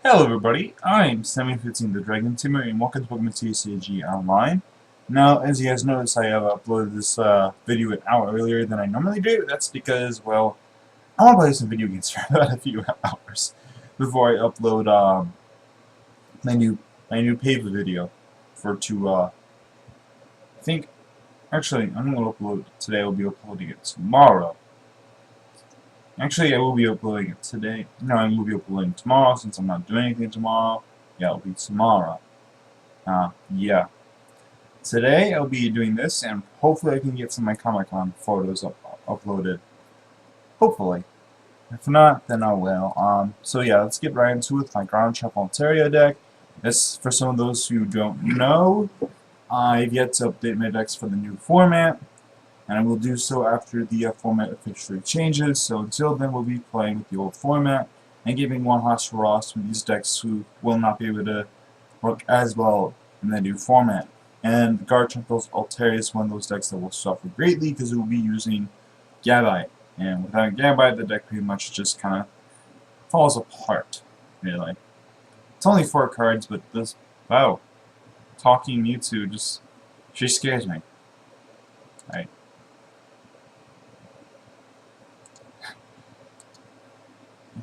Hello everybody, I'm Sammy15 the Dragon Tamer and welcome to Pokemon TCG Online. Now, as you guys notice, I have uploaded this video an hour earlier than I normally do. That's because, well, I want to play some video games for about a few hours before I upload my new paid video I think, actually, I'm going to upload it today. I'll be uploading it tomorrow. Actually, I will be uploading it today. No, I will be uploading tomorrow since I'm not doing anything tomorrow. Yeah, it'll be tomorrow. Yeah. Today, I'll be doing this, and hopefully I can get some of my Comic-Con photos uploaded. Hopefully. If not, then I will. So yeah, let's get right into it with my Garchomp Alteria deck. This, for some of those who don't know, I've yet to update my decks for the new format. And I will do so after the format officially changes, so until then we'll be playing with the old format and giving one Hoss for Ross with these decks who will not be able to work as well in the new format. And Garchomp Alteria is one of those decks that will suffer greatly because it will be using Gabite. And without Gabite, the deck pretty much just kind of falls apart, really. It's only 4 cards, but this, wow, talking Mewtwo just, she scares me. Right.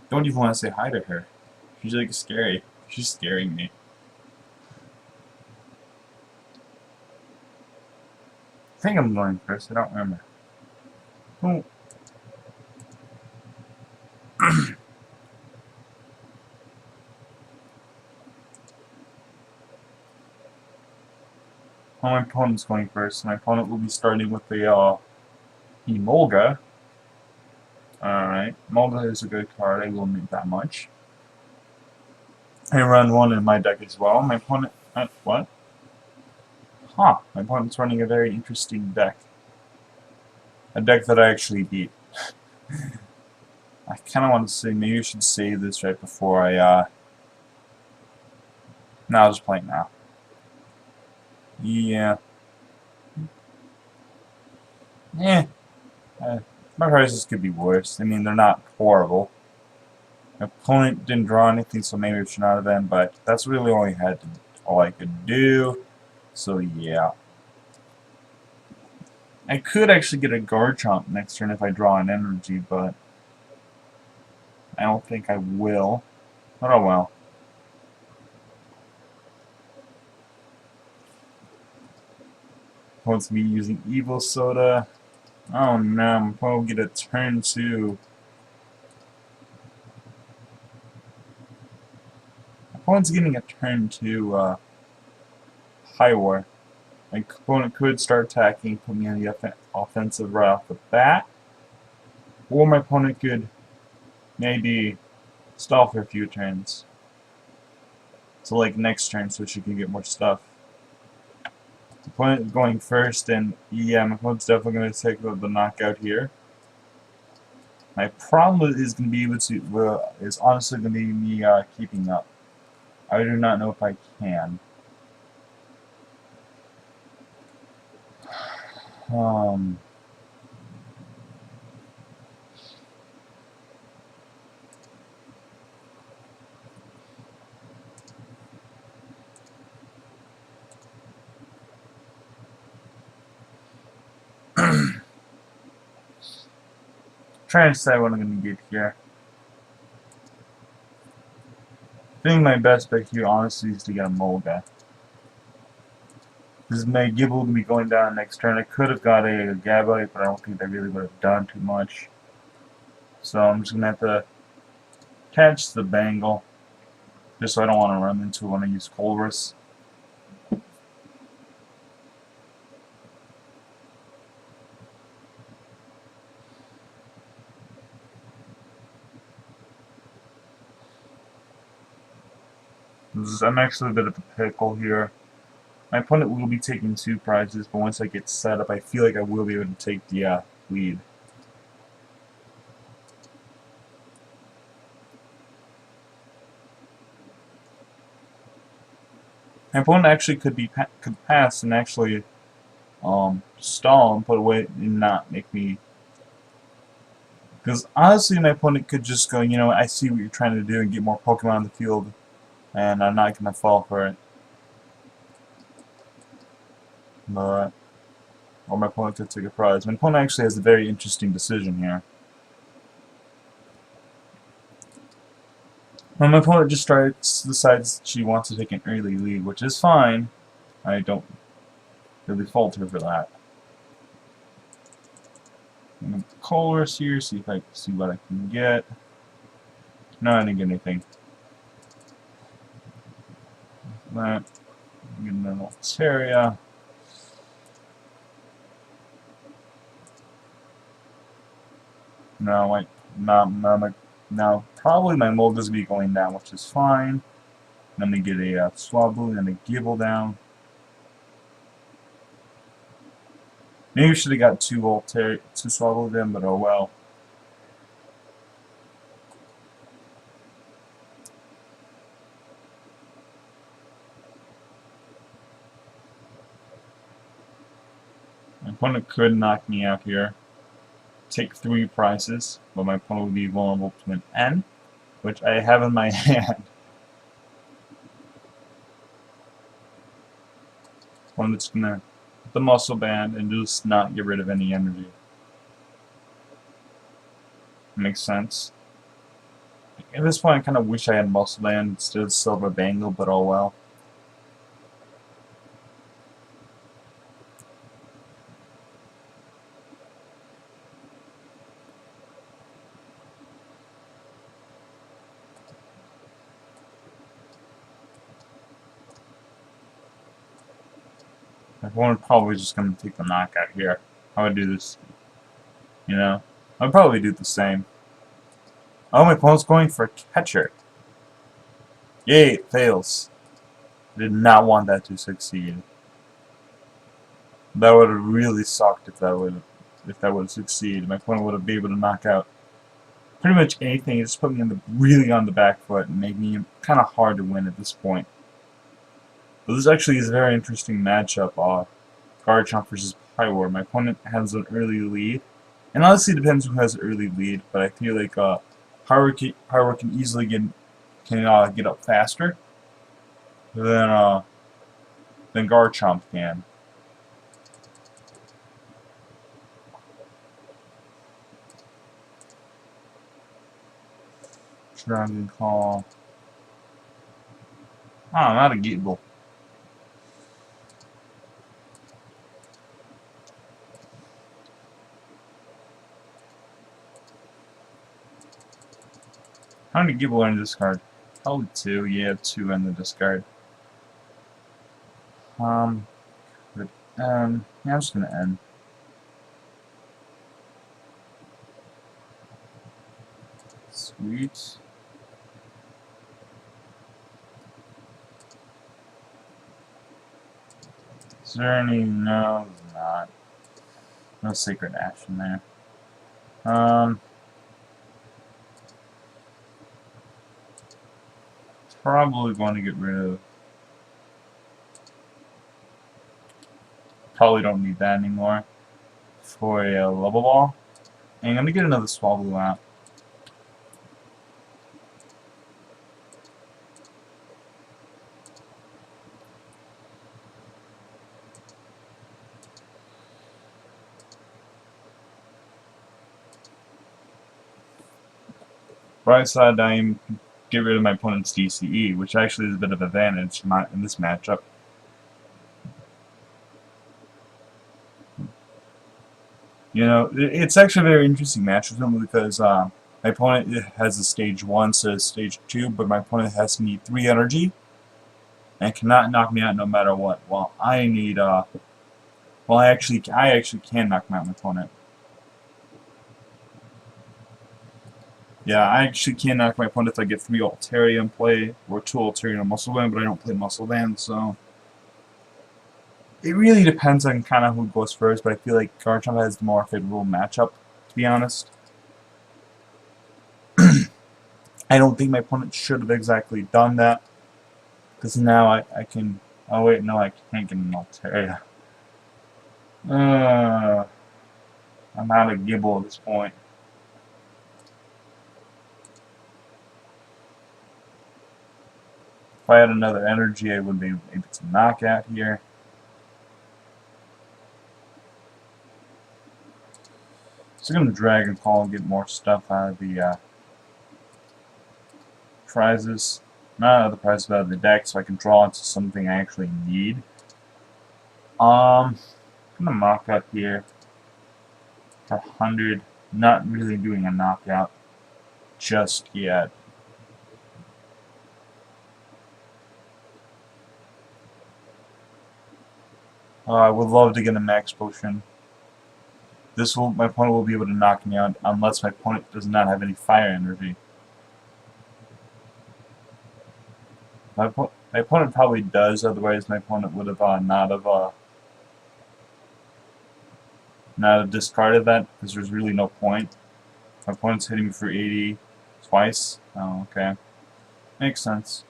Don't even want to say hi to her. She's like scary. She's scaring me. I think I'm going first. I don't remember. Oh. Well, my opponent's going first. My opponent will be starting with the Emolga. Alright, Molga is a good card, I will admit that much. I run one in my deck as well. My opponent... what? Huh, my opponent's running a very interesting deck. A deck that I actually beat. I kinda want to say, maybe I should save this right before I, No, I'll just play it now. Yeah. My prices could be worse. I mean, they're not horrible. My opponent didn't draw anything, so maybe it should not have been, but that's really all I could do. So yeah. I could actually get a Garchomp next turn if I draw an energy, but I don't think I will. But oh well. Opponent's me using Evil Soda. Oh no, I'm probably get a turn 2. Opponent's getting a turn 2 Pyroar. My opponent could start attacking, put me on the offensive right off the bat. Or my opponent could maybe stall for a few turns. So like next turn so she can get more stuff. Opponent is going first, and yeah, my opponent's definitely going to take the knockout here. My problem is going to be able to, is honestly going to be me keeping up. I do not know if I can. Trying to decide what I'm going to get here. I think my best bet here, honestly, is to get a Molga. This is my Gibble to be going down next turn. I could have got a Gabite, but I don't think that really would have done too much. So I'm just going to have to catch the Bangle, just so I don't want to run into it when I use Colress. I'm actually a bit of a pickle here. My opponent will be taking 2 prizes, but once I get set up, I feel like I will be able to take the lead. My opponent actually could pass and actually stall and put away and not make me. Because honestly, my opponent could just go, you know, I see what you're trying to do and get more Pokemon on the field. and I'm not gonna fall for it. But or my opponent could take a prize. My opponent actually has a very interesting decision here. When my opponent just decides she wants to take an early lead, which is fine. I don't really fault her for that. I'm gonna colors here, see if I see what I can get. No, I didn't get anything. That. Get an Alteria. No, wait. Now, probably my mold is going to be going down, which is fine. Then we get a Swablu and a Gibble down. Maybe we should have got two Swablu then, but oh well. My opponent could knock me out here. Take 3 prices, but my opponent would be vulnerable to an N, which I have in my hand. One that's gonna hit the muscle band and just not get rid of any energy. Makes sense. At this point, I kind of wish I had muscle band instead of silver bangle, but oh well. My opponent probably just gonna take the knockout here. I would do this, you know. I'd probably do the same. Oh, my opponent's going for a catcher. Yay, it fails. I did not want that to succeed. That would have really sucked if that would succeed. My opponent would have been able to knock out pretty much anything. It just put me really on the back foot and made me kind of hard to win at this point. But this actually is a very interesting matchup. Garchomp versus Pyroar. My opponent has an early lead, and honestly, it depends who has an early lead. But I feel like Pyroar can easily get up faster than Garchomp can. Dragon Call. Oh, not a Geatable. How many Geatable in the discard? Probably 2. Yeah, 2 in the discard. Yeah, I'm just gonna end. Sweet. Is there any? No, there's not. No Sacred Action there. Probably going to get rid of. Probably don't need that anymore for a level ball. And I'm gonna get another Swablu out. Right side, I get rid of my opponent's DCE, which actually is a bit of an advantage in this matchup. You know, it's actually a very interesting match with him because my opponent has a stage 1 instead of stage 2, but my opponent has to need 3 energy and cannot knock me out no matter what. Well, I need well, I actually can knock out my opponent. Yeah, I actually can knock my opponent if I get 3 Alteria in play, or 2 Alteria and a Muscle Band, but I don't play Muscle Band, so... It really depends on kind of who goes first, but I feel like Garchomp has the more favorable matchup, to be honest. I don't think my opponent should have exactly done that, because now I can... Oh wait, no, I can't get an Alteria. I'm out of Gibble at this point. If I had another energy, I would be able to knock out here. So I'm going to Dragon Call and get more stuff out of the prizes. Not out of the prizes, but out of the deck, so I can draw into something I actually need. I'm going to mock up here for 100. Not really doing a knockout just yet. I would love to get a max potion. My opponent will be able to knock me out unless my opponent does not have any fire energy. My opponent probably does, otherwise my opponent would have not have discarded that, because there's really no point. My opponent's hitting me for 80 twice. Oh, okay. Makes sense.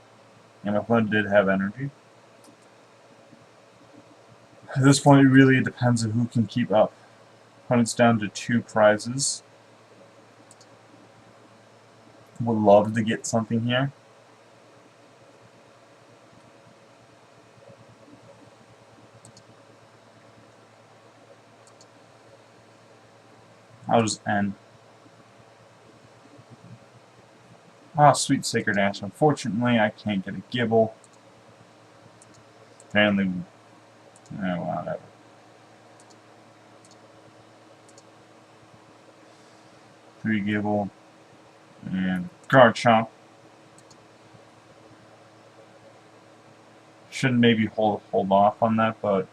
And my opponent did have energy. At this point, it really depends on who can keep up. Opponent's down to 2 prizes. Would love to get something here. I'll just end. Ah, sweet Sacred Ash. Unfortunately, I can't get a Gibble. Apparently, whatever. Three Gibble and Garchomp. Should maybe hold off on that, but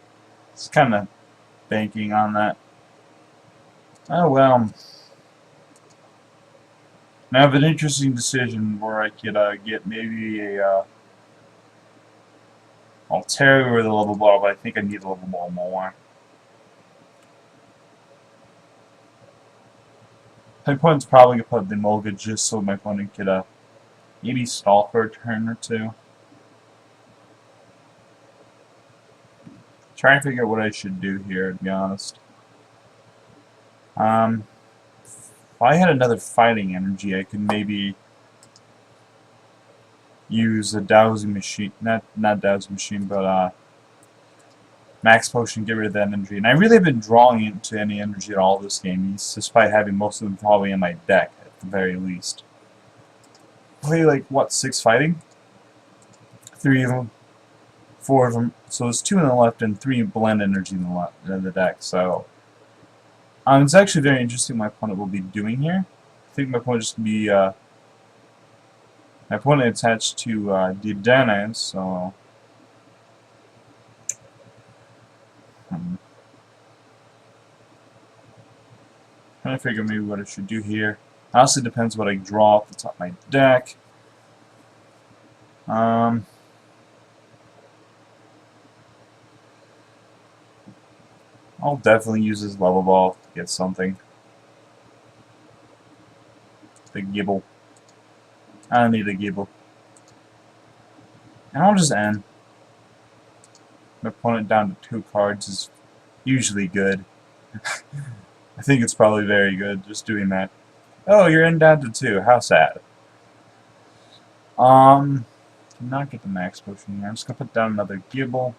it's kind of banking on that. Oh well. Now I have an interesting decision where I could get maybe a Alteria or the level ball, but I think I need the level ball more. My opponent's probably going to put the Mulga just so my opponent could maybe stall for a turn or two. Trying to figure out what I should do here, to be honest. If I had another fighting energy, I could maybe use a dowsing machine, not dowsing machine, but max potion, get rid of that energy. And I really have been drawing into any energy at all this game, despite having most of them probably in my deck, at the very least. Play like, what, 6 fighting? 3 of them. 4 of them. So there's 2 in the left and 3 blend energy in the deck, so... it's actually very interesting what my opponent will be doing here. I think my opponent just be, my opponent attached to Dedenne, so... Trying to figure maybe what I should do here. Honestly, depends what I draw off the top of my deck. I'll definitely use this level ball to get something. The Gibble. I don't need a Gibble. And I'll just end. My opponent down to 2 cards is usually good. I think it's probably very good just doing that. Oh, you're in down to 2. How sad. Not get the max potion here. I'm just gonna put down another Gibble.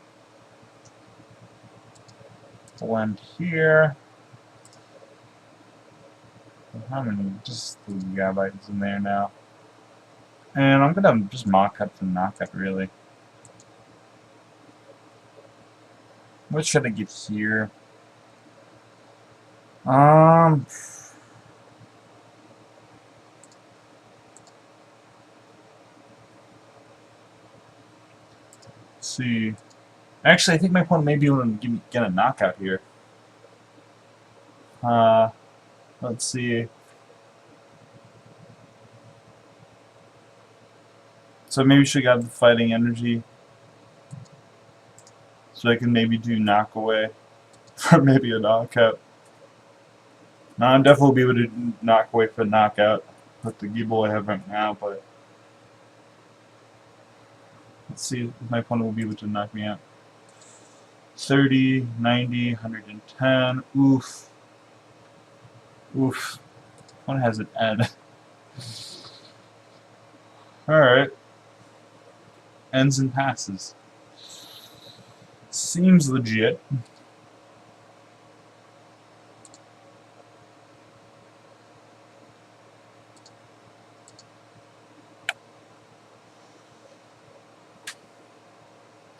Blend here. How many? Just 3 gigabytes in there now. And I'm gonna just mock up the knockout, really. What should I get here? Let's see. Actually, I think my opponent may be able to get a knockout here. Let's see. So maybe she got the fighting energy. So I can maybe do knock away. Or maybe a knockout. Now I'm definitely be able to knock away for a knockout with the Gibble I have right now, but let's see if my opponent will be able to knock me out. 30, 90, 110. Oof. Oof. One has an N. Alright. ends and passes. Seems legit.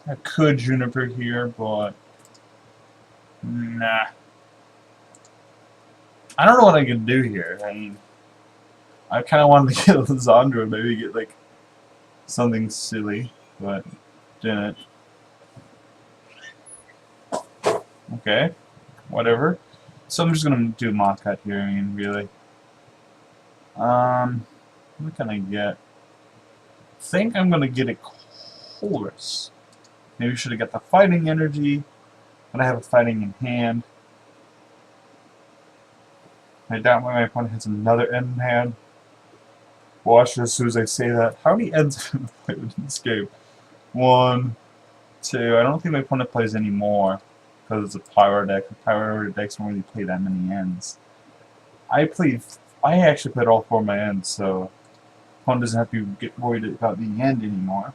I could Juniper here, but nah. I don't know what I can do here. I mean, I kind of wanted to get Lizandra, maybe get like something silly, but didn't. Okay, whatever. So I'm just gonna do Mach Cut here. I mean, really. What can I get? I think I'm gonna get a Chorus. Maybe should have got the Fighting Energy, but I have a Fighting in hand. I doubt my opponent has another end in hand. Watch as soon as I say that. How many ends have I played in this game? 1, 2. I don't think my opponent plays any more because it's a Pyroar deck. The Pyroar decks don't really play that many ends. I actually played all 4 of my ends, so opponent doesn't have to get worried about the end anymore.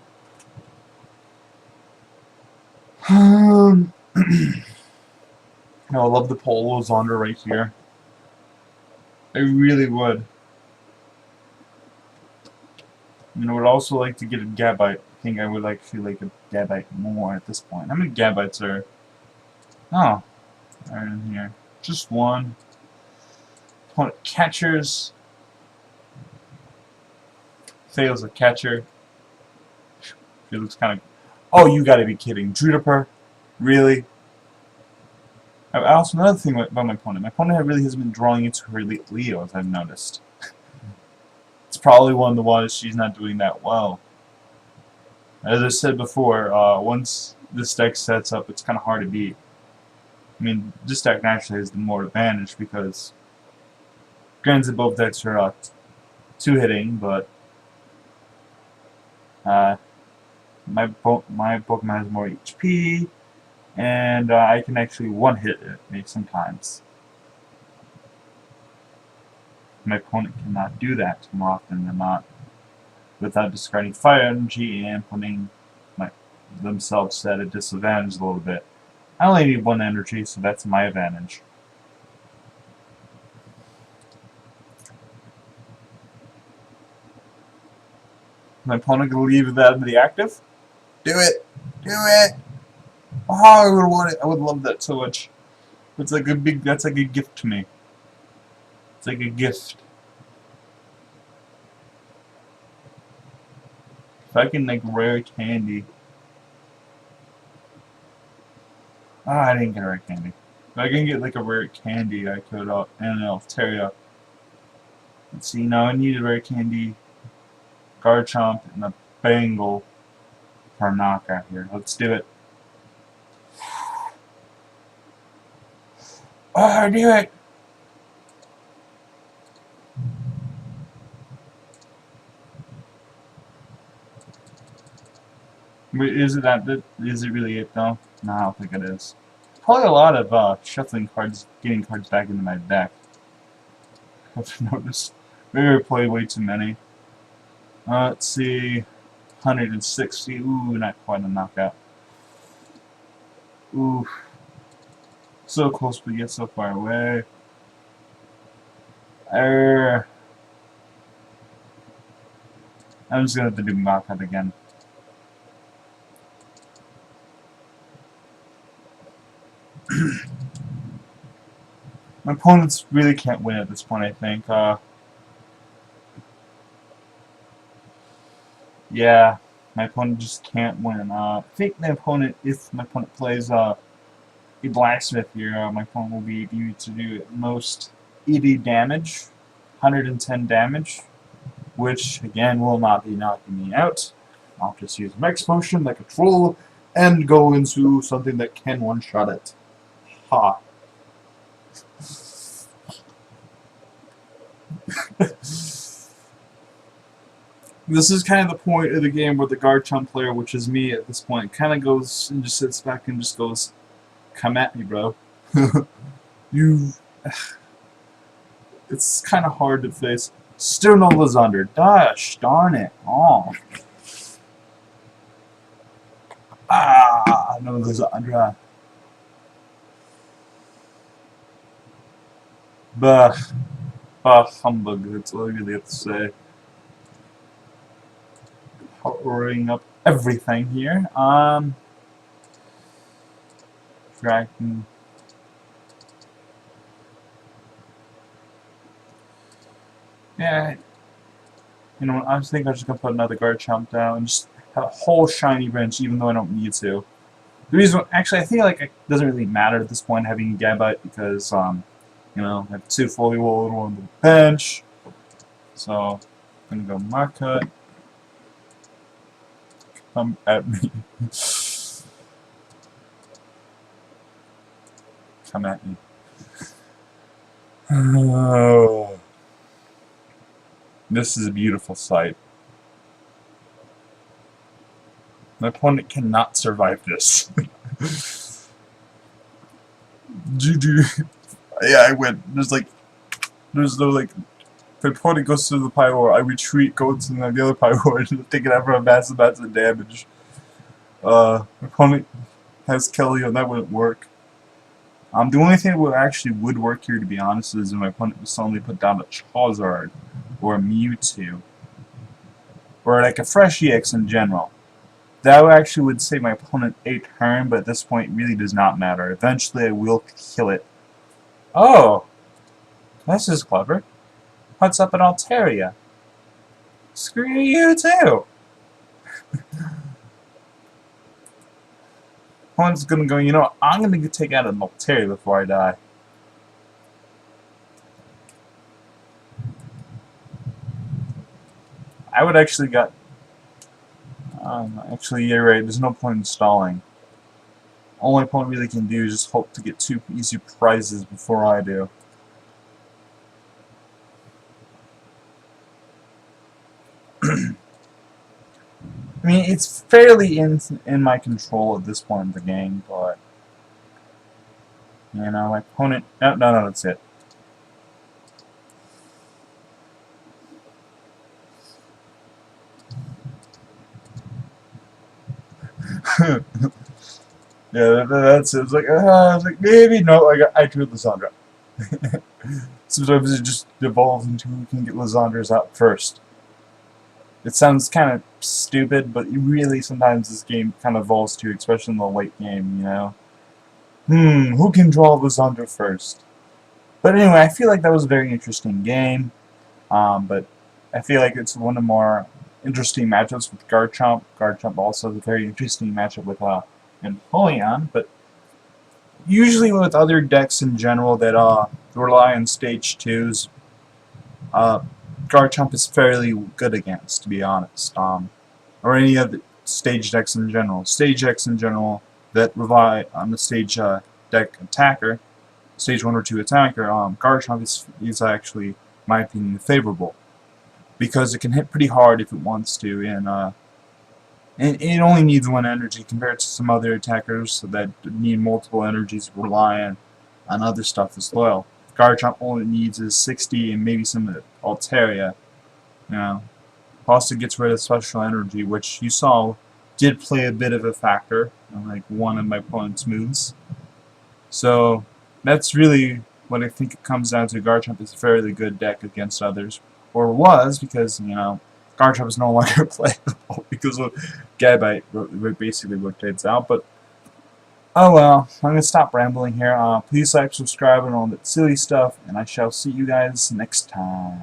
I love the Polo Zonda right here. I really would. I would also like to get a Gabite. I think I would actually like a Gabite more at this point. How many Gabites are... Oh, are in here. Just 1. Opponent catchers. Fails a catcher. She looks kind of... Oh, you gotta be kidding. Juniper? Really? Also, another thing about my opponent. My opponent really hasn't been drawing into her Elite Leos, I've noticed. It's probably one of the ones she's not doing that well. As I said before, once this deck sets up, it's kind of hard to beat. I mean, this deck naturally has the more advantage because, granted, both decks are 2-hitting, but my Pokemon has more HP, and I can actually one-hit it maybe sometimes. My opponent cannot do that more often than not without discarding Fire Energy and putting themselves at a disadvantage a little bit. I only need 1 energy, so that's my advantage. My opponent can leave that in the active? Do it! Do it! Oh, I would want it. I would love that so much. It's like that's like a gift to me. It's like a gift. If I can, like, rare candy. Ah, I didn't get a rare candy. If I can get, like, a rare candy, I could, and an Alteria. Let's see, now I need a rare candy, Garchomp, and a Bangle for a knockout here. Let's do it. Oh, I do it! Is it really it though? No, I don't think it is. Probably a lot of shuffling cards, getting cards back into my deck. I've noticed. Maybe I played way too many. Let's see. 160. Ooh, not quite a knockout. Ooh. So close, but yet so far away. I'm just gonna have to do knockout again. My opponents really can't win at this point, I think. Yeah, my opponent just can't win. I think my opponent, if my opponent plays a blacksmith here, my opponent will be able to do at most 80 damage, 110 damage, which again will not be knocking me out. I'll just use Max Potion like a troll and go into something that can one-shot it. Ha. This is kind of the point of the game where the Garchomp player, which is me at this point, kind of goes and just sits back and just goes, "Come at me, bro." It's kind of hard to face. Still no Lizandra. Gosh darn it. Oh. no, Lysandra. Bah. Bah, humbug, that's all I really have to say. Powering up everything here. Dragon. Yeah, you know, I think I'm just gonna put another Garchomp down and just have a whole shiny bench, even though I don't need to. The reason, actually, I think like it doesn't really matter at this point having a Gabite because you know, I have 2 fully rolled on the bench. So I'm gonna go Market. Come at me. Come at me. Oh. This is a beautiful sight. My opponent cannot survive this. GG. Yeah, I win. There's no like, if my opponent goes to the Pyroar, I retreat, go to the other Pyroar, and take it out for a massive amount of damage. My opponent has Kelly, and that wouldn't work. The only thing that actually would work here, to be honest, is if my opponent would suddenly put down a Charizard, or a Mewtwo, or like a fresh EX in general. That actually would save my opponent a turn, but at this point it really does not matter. Eventually I will kill it. Oh! This is clever. What's up in Alteria? Screw you too! Opponent's gonna go, you know what, I'm gonna take out an Alteria before I die. I would actually got... actually, you're right, there's no point in stalling. All my opponent really can do is just hope to get 2 easy prizes before I do. I mean, it's fairly in my control at this point in the game, but... You know, my opponent... No, that's it. Yeah, that's it. It's like, I was like, maybe, no, I drew Lysandra. Sometimes it just devolves into who can get Lysandras out first. It sounds kind of stupid, but really sometimes this game kind of evolves to, especially in the late game, you know? Who can draw Lysandra first? But anyway, I feel like that was a very interesting game. But I feel like it's one of the more interesting matchups with Garchomp. Garchomp also is a very interesting matchup with Empoleon, but usually with other decks in general that rely on stage 2s, Garchomp is fairly good against, to be honest. Or any other stage decks in general. Stage decks in general that rely on the stage deck attacker, stage 1 or 2 attacker, Garchomp is actually, in my opinion, favorable. Because it can hit pretty hard if it wants to, and it only needs 1 energy compared to some other attackers that need multiple energies, rely on other stuff as well. Garchomp only needs is 60 and maybe some Alteria. You know, also gets rid of special energy, which you saw did play a bit of a factor in like one of my opponent's moves. So that's really what I think it comes down to. Garchomp is a fairly good deck against others, or was, because you know Garchomp is no longer playable because of Gabite basically rotates out. But oh well, I'm going to stop rambling here. Please like, subscribe, and all that silly stuff, and I shall see you guys next time.